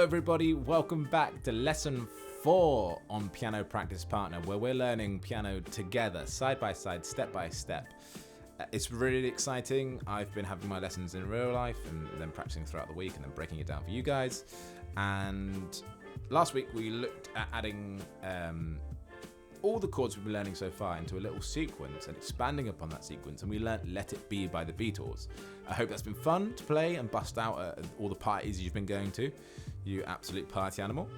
everybody, welcome back to lesson 4 on Piano Practice Partner, where we're learning piano together, side by side, step by step. It's really exciting. I've been having my lessons in real life and then practicing throughout the week and then breaking it down for you guys. And last week we looked at adding all the chords we've been learning so far into a little sequence and expanding upon that sequence, and we learnt Let It Be by the Beatles. I hope that's been fun to play and bust out at all the parties you've been going to, you absolute party animal.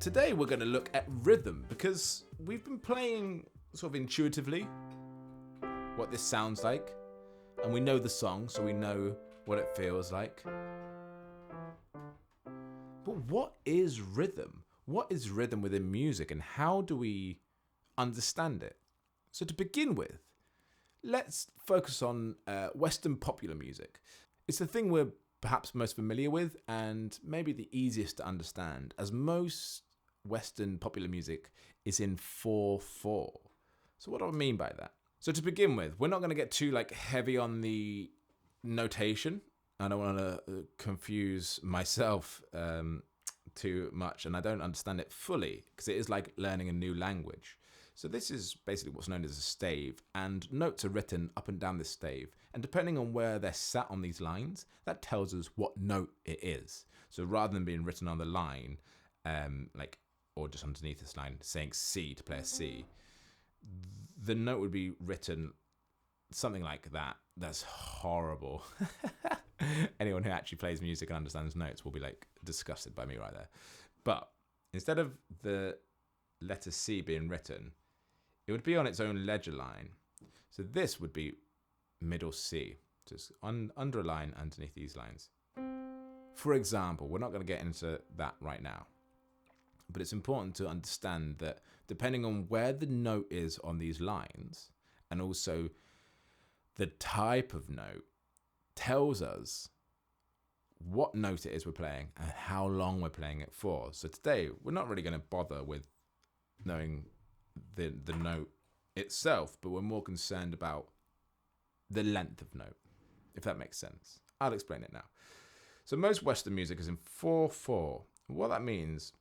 Today we're going to look at rhythm, because we've been playing sort of intuitively what this sounds like, and we know the song, so we know what it feels like. But what is rhythm? What is rhythm within music, and how do we understand it? So to begin with, let's focus on Western popular music. It's the thing we're perhaps most familiar with and maybe the easiest to understand, as most Western popular music is in 4/4. So what do I mean by that? So to begin with, we're not going to get too heavy on the notation. I don't want to confuse myself too much, and I don't understand it fully because it is like learning a new language. So this is basically what's known as a stave, and notes are written up and down this stave, and depending on where they're sat on these lines, that tells us what note it is. So rather than being written on the line, or just underneath this line saying C to play a C, the note would be written something like that. That's horrible. Anyone who actually plays music and understands notes will be disgusted by me right there. But instead of the letter C being written, it would be on its own ledger line. So this would be middle C, just under a line underneath these lines. For example, we're not going to get into that right now, but it's important to understand that depending on where the note is on these lines, and also the type of note, tells us what note it is we're playing and how long we're playing it for. So today, we're not really going to bother with knowing the note itself, but we're more concerned about the length of note, if that makes sense. I'll explain it now. So most Western music is in 4/4. What that means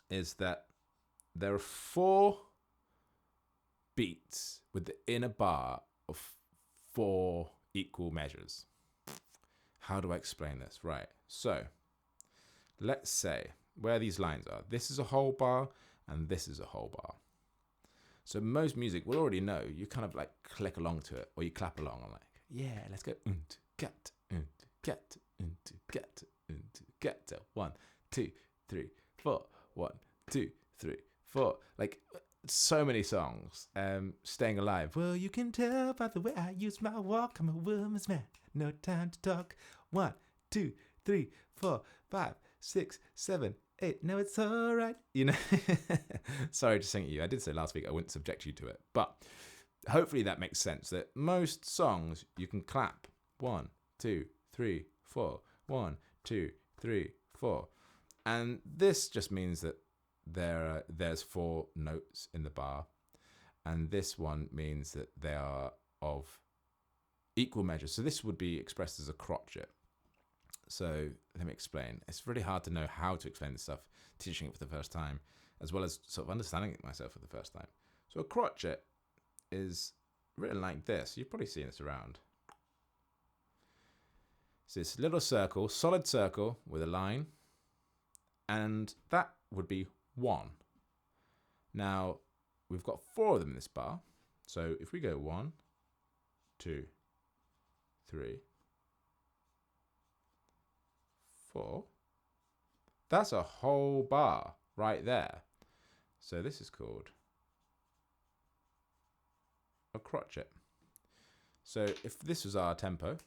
is that there are 4 beats within a bar of 4 equal measures. How do I explain this? Right, so let's say where these lines are. This is a whole bar and this is a whole bar. So most music will already know. You kind of click along to it, or you clap along and yeah, let's go. Get, get, get, get. 1, 2, 3, 4. 1, 2, 3, 4. So many songs. Staying Alive. Well, you can tell by the way I use my walk. I'm a woman's man. No time to talk. 1, 2, 3, 4, 5, 6, 7, 8. No, it's all right. Sorry to sing at you. I did say last week I wouldn't subject you to it, but hopefully that makes sense. That most songs you can clap 1, 2, 3, 4. 1, 2, 3, 4. And this just means that there's 4 notes in the bar, and this one means that they are of equal measure. So this would be expressed as a crotchet. So let me explain. It's really hard to know how to explain this stuff, teaching it for the first time, as well as sort of understanding it myself for the first time. So a crotchet is written like this. You've probably seen this around. So this little circle, solid circle with a line, and that would be 1. Now, we've got 4 of them in this bar. So if we go 1, 2, 3, 4, that's a whole bar right there. So this is called a crotchet. So if this was our tempo,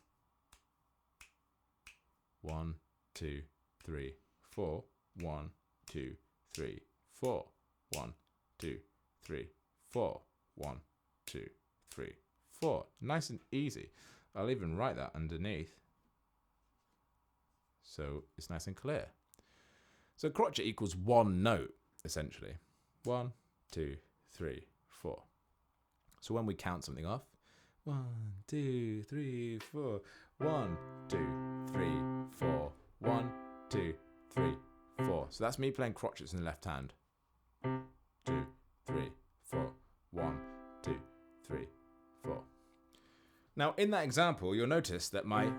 1, 2, 3, 4, 1, 2, 3, 4, 1, 2, 3, 4, 1, 2, 3, 4. Nice and easy. I'll even write that underneath, so it's nice and clear. So crotchet equals 1 note, essentially. 1, 2, 3, 4. So when we count something off, 1, 2, 3, 4. 1, 2, 3, 4. 1, 2, 3, 4. So that's me playing crotchets in the left hand. 2, 3, 4. 1, 2, 3, 4. Now, in that example, you'll notice that my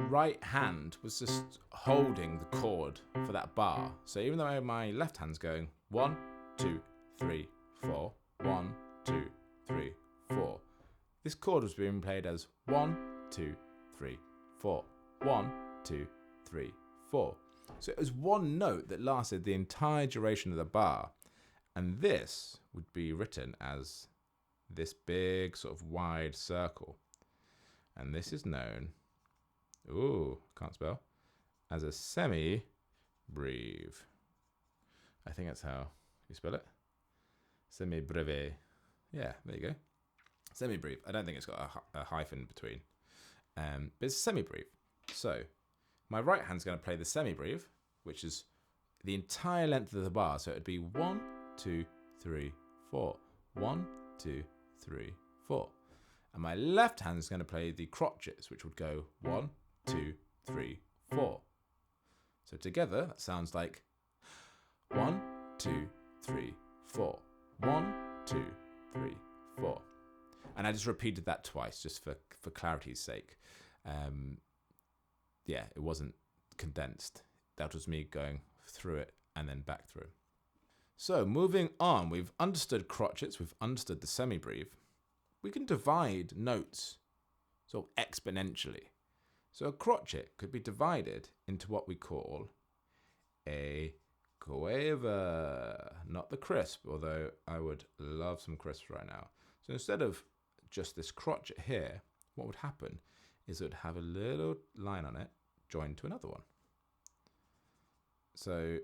right hand was just holding the chord for that bar. So even though my left hand's going 1, 2, 3, 4, 1, 2, 3, 4, this chord was being played as 1, 2, 3, 4, 1, 2, 3, 4. So it was one note that lasted the entire duration of the bar. And this would be written as this big sort of wide circle. And this is known, can't spell, as a semi-breve. I think that's how you spell it. Semibreve. Yeah, there you go. Semibreve. I don't think it's got a hyphen between. But it's semibreve. So my right hand's going to play the semibreve, which is the entire length of the bar. So it'd be 1, 2, 3, 4. 1, 2, 3, 4. And my left hand is going to play the crotchets, which would go 1, 2, 3, 4. So together, that sounds like 1, 2, 3, 4. 1, 2, 3, 4. And I just repeated that twice, just for clarity's sake. Yeah, it wasn't condensed. That was me going through it and then back through. So moving on, we've understood crotchets, we've understood the semibreve. We can divide notes sort of exponentially. So a crotchet could be divided into what we call a quaver, not the crisp, although I would love some crisps right now. So instead of just this crotchet here, what would happen is it would have a little line on it joined to another one. So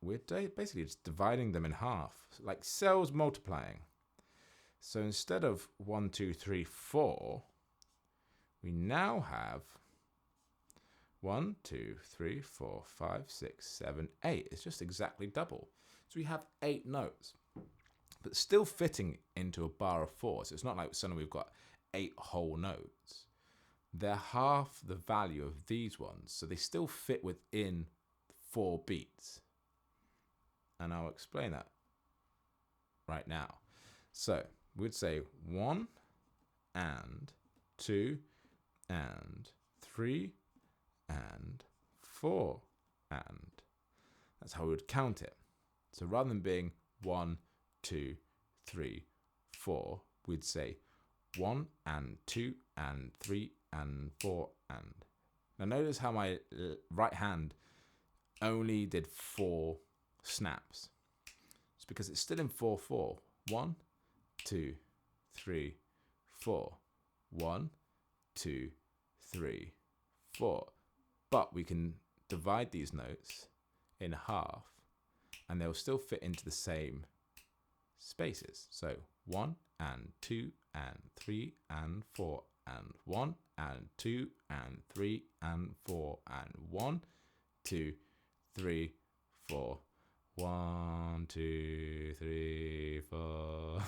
we're basically just dividing them in half, like cells multiplying. So instead of 1, 2, 3, 4, we now have 1, 2, 3, 4, 5, 6, 7, 8. It's just exactly double. So we have 8 notes, but still fitting into a bar of 4. So it's not like suddenly we've got 8 whole notes. They're half the value of these ones, so they still fit within 4 beats. And I'll explain that right now. So we'd say 1 and 2 and 3 and 4 and. That's how we would count it. So rather than being 1, 2, 3, 4, we'd say 1 and 2 and 3 and 4 and. Now notice how my right hand only did 4 snaps. It's because it's still in 4/4. 1, 2, 3, 4. 1, 2, 3, 4. But we can divide these notes in half and they'll still fit into the same spaces. So 1 and 2 and 3 and 4 and 1 and 2 and 3 and 4 and 1, 2, 3, 4. 1, 2, 3, 4.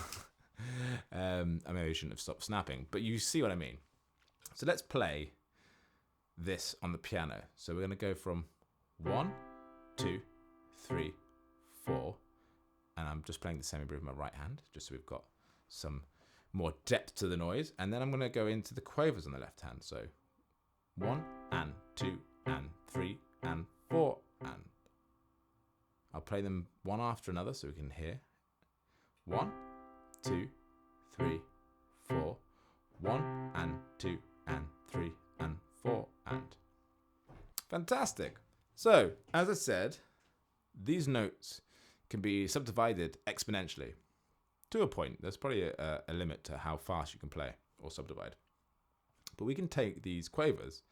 I maybe shouldn't have stopped snapping, but you see what I mean. So let's play this on the piano. So we're going to go from 1, 2, 3, 4, and I'm just playing the semibreve with my right hand, just so we've got some more depth to the noise. And then I'm going to go into the quavers on the left hand. So 1 and 2 and 3 and 4 and. I'll play them one after another so we can hear. 1, 2, 3, 4. 1 and 2 and 3 and 4 and. Fantastic. So, as I said, these notes can be subdivided exponentially. To a point, there's probably a limit to how fast you can play or subdivide. But we can take these quavers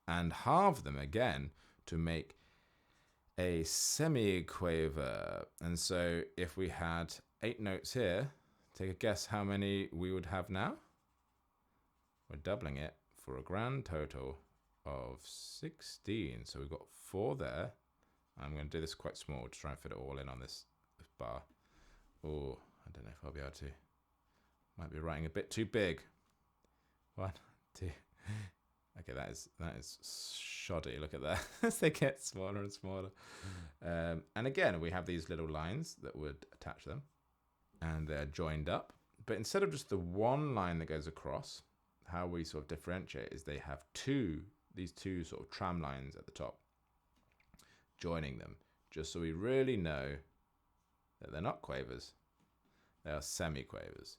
and halve them again to make a semi-quaver. And so if we had 8 notes here, take a guess how many we would have now? We're doubling it for a grand total of 16. So we've got 4 there. I'm going to do this quite small to try and fit it all in on this bar. Oh, I don't know if I'll be able to. Might be writing a bit too big. 1, 2, Okay, that is shoddy. Look at that as they get smaller and smaller. And again, we have these little lines that would attach them, and they're joined up. But instead of just the one line that goes across, how we sort of differentiate is they have these two sort of tram lines at the top, joining them, just so we really know that they're not quavers, they are semi-quavers.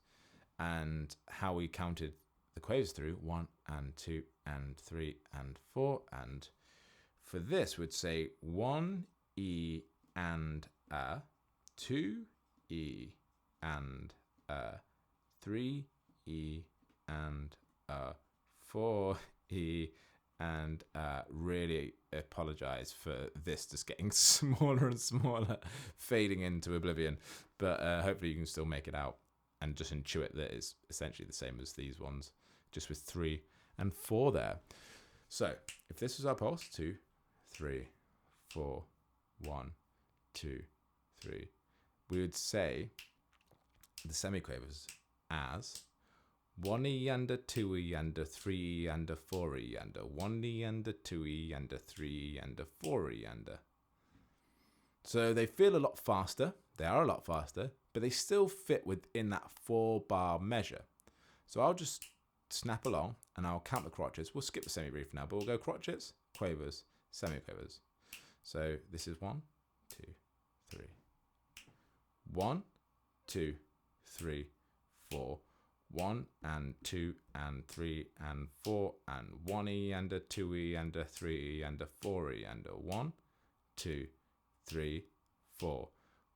And how we counted the quavers through 1 and 2 and 3 and 4, and for this we'd say 1 E and A, 2 E and A, 3 E and A, 4 E and really apologize for this just getting smaller and smaller, fading into oblivion, but hopefully you can still make it out and just intuit that it's essentially the same as these ones, just with 3 and 4 there. So if this was our pulse, 2, 3, 4, 1, 2, 3, we would say the semiquavers as 1 E and 2 E and 3 E and 4 E and 1 E and 2 E and 3 E and 4 E and. So they feel a lot faster. They are a lot faster, but they still fit within that 4-bar measure. So I'll just snap along and I'll count the crotchets. We'll skip the semi-brief for now, but we'll go crotchets, quavers, semi-quavers. So this is 1, 2, 3. 1, 2, 3, 4. 1 and 2 and 3 and 4 and 1 E and 2 E and 3 E and 4 E and 1, 2, 3, 4.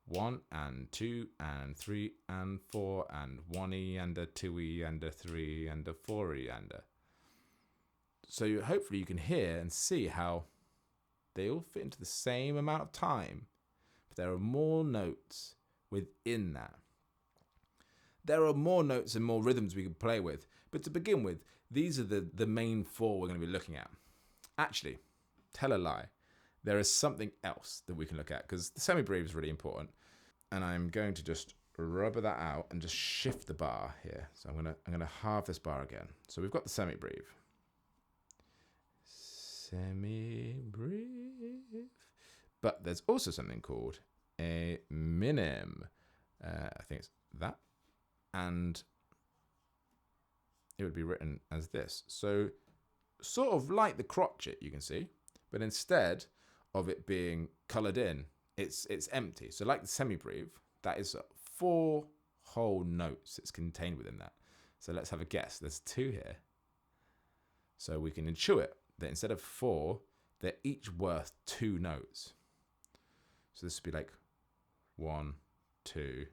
1 and 2 and 3 and 4 and 1 E and 2 E and 3 E and 4 E and. So hopefully you can hear and see how they all fit into the same amount of time, but there are more notes within that. There are more notes and more rhythms we can play with, but to begin with, these are the main 4 we're going to be looking at. Actually, tell a lie. There is something else that we can look at, because the semibreve is really important, and I'm going to just rubber that out and just shift the bar here. So I'm gonna halve this bar again. So we've got the semibreve. Semibreve. But there's also something called a minim. I think it's that. And it would be written as this. So sort of like the crotchet, you can see, but instead of it being coloured in, it's empty. So like the semibreve, that is 4 whole notes that's contained within that. So let's have a guess. There's 2 here. So we can intuit that instead of 4, they're each worth 2 notes. So this would be like 1, 2,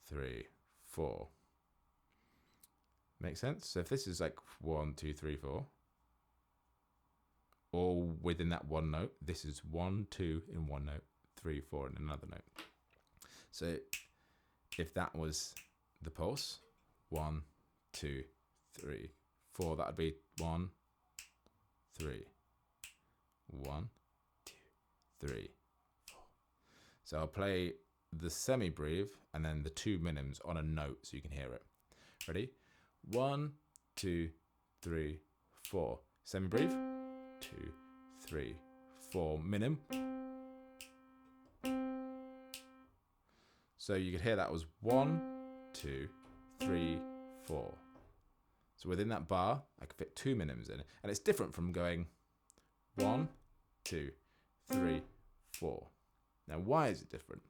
3, 4. Make sense? So if this is like 1, 2, 3, 4, all within that one note, this is 1, 2 in one note, 3, 4 in another note. So if that was the pulse, 1, 2, 3, 4, that would be 1, 3, 1, 2, 3, 4. So I'll play the semibreve and then the 2 minims on a note so you can hear it. Ready? 1, 2, 3, 4. Semibreve. 2, 3, 4. Minim. So you could hear that was 1, 2, 3, 4. So within that bar, I could fit 2 minims in, and it's different from going 1, 2, 3, 4. Now, why is it different?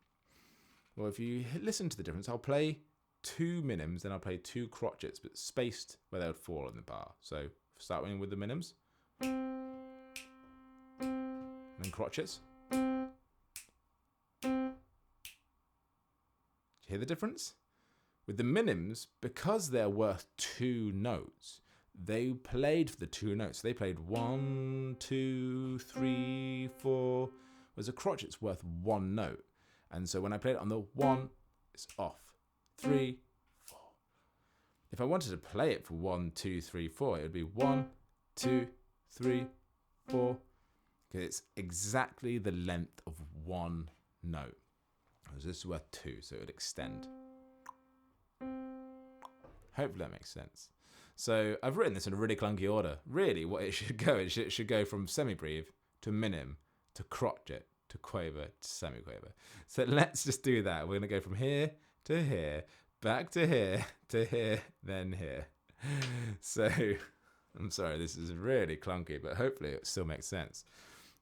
Well, if you listen to the difference, I'll play 2 minims, then I'll play 2 crotchets, but spaced where they would fall in the bar. So starting with the minims, and then crotchets. Do you hear the difference? With the minims, because they're worth 2 notes, they played for the 2 notes. They played 1, 2, 3, 4, whereas a crotchet's worth 1 note. And so when I played it on the 1, it's off. 3, 4. If I wanted to play it for 1, 2, 3, 4, it would be 1, 2, 3, 4. Because it's exactly the length of 1 note. Whereas this is worth 2, so it would extend. Hopefully that makes sense. So I've written this in a really clunky order. Really, what it should go, it should go from Semibreve to Minim to Crotchet to Quaver to Semi-quaver. So let's just do that. We're going to go from here to here, back to here, then here. So I'm sorry, this is really clunky, but hopefully it still makes sense.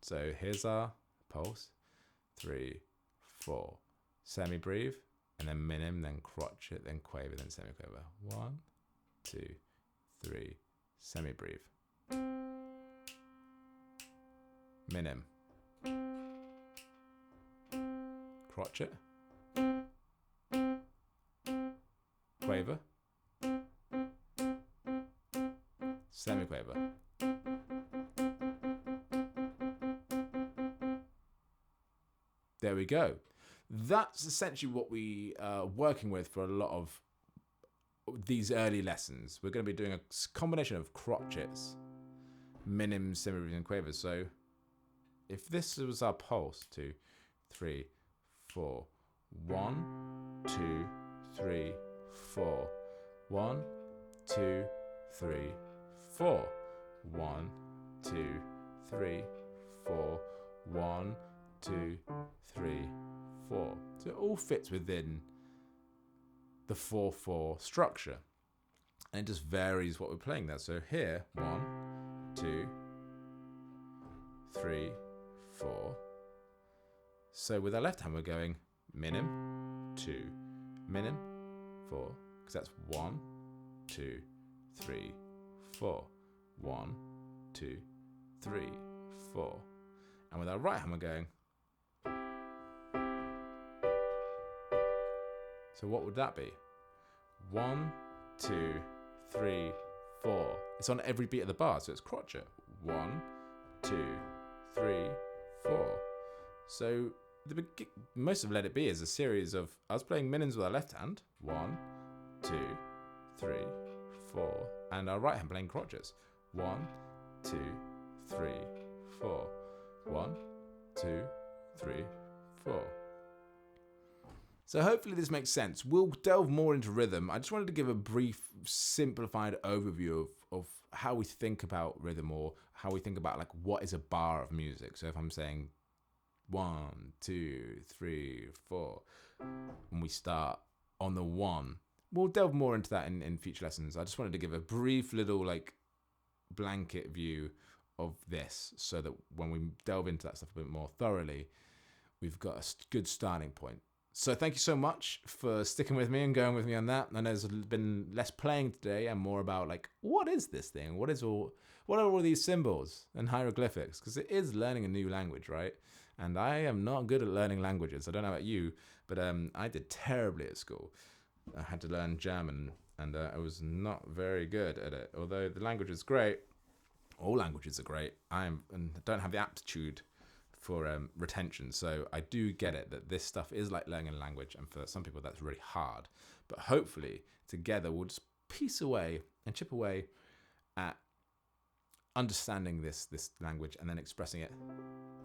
So here's our pulse. 3, 4, Semibreve, and then Minim, then Crotchet, then Quaver, then Semi-quaver. 1, 2, 3, Semibreve. Minim. Crotchet. Quaver. Semi-quaver. There we go. That's essentially what we are working with for a lot of these early lessons. We're going to be doing a combination of crotchets, minims, semibreves, and quavers. So if this was our pulse, 2, 3, 4, 1, 2, 3, 4, 1, 2, 3, 4, 1, 2, 3, 4, 1, 2, 3, 4. So it all fits within the 4/4 structure, and it just varies what we're playing there. So here, 1, 2, 3, 4. So with our left hand, we're going minim, 2, minim, 4, because that's 1, 2, 3, 4, 1, 2, 3, 4. And with our right hand, we're going. So what would that be? 1, 2, 3, 4. It's on every beat of the bar, so it's crotchet. 1, 2, 3, 4. So most of Let It Be is a series of us playing minims with our left hand. 1, 2, 3, 4. And our right hand playing crotchets. 1, 2, 3, 4. 1, 2, 3, 4. So hopefully this makes sense. We'll delve more into rhythm. I just wanted to give a brief, simplified overview of how we think about rhythm, or how we think about like what is a bar of music. So if I'm saying 1, 2, 3, 4, and we start on the 1, we'll delve more into that in future lessons. I just wanted to give a brief little like blanket view of this, so that when we delve into that stuff a bit more thoroughly, we've got a good starting point. So thank you so much for sticking with me and going with me on that. I know there's been less playing today and more about like, what is this thing? What are all these symbols and hieroglyphics? Because it is learning a new language, right? And I am not good at learning languages. I don't know about you, but I did terribly at school. I had to learn German, and I was not very good at it. Although the language is great, all languages are great. I don't have the aptitude for retention, so I do get it that this stuff is like learning a language, and for some people that's really hard. But hopefully together we'll just piece away and chip away at understanding this language and then expressing it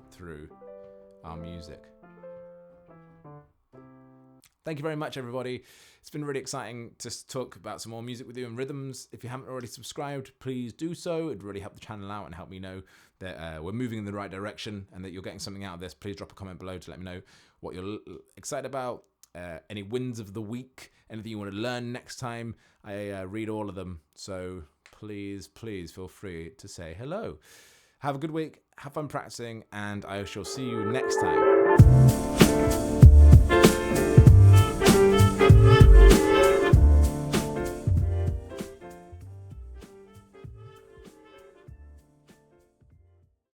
through our music. Thank you very much, everybody. It's been really exciting to talk about some more music with you and rhythms. If you haven't already subscribed, please do so. It'd really help the channel out and help me know that we're moving in the right direction and that you're getting something out of this. Please drop a comment below to let me know what you're excited about, any wins of the week, anything you want to learn next time. I read all of them, so please feel free to say hello. Have a good week, have fun practicing, and I shall see you next time.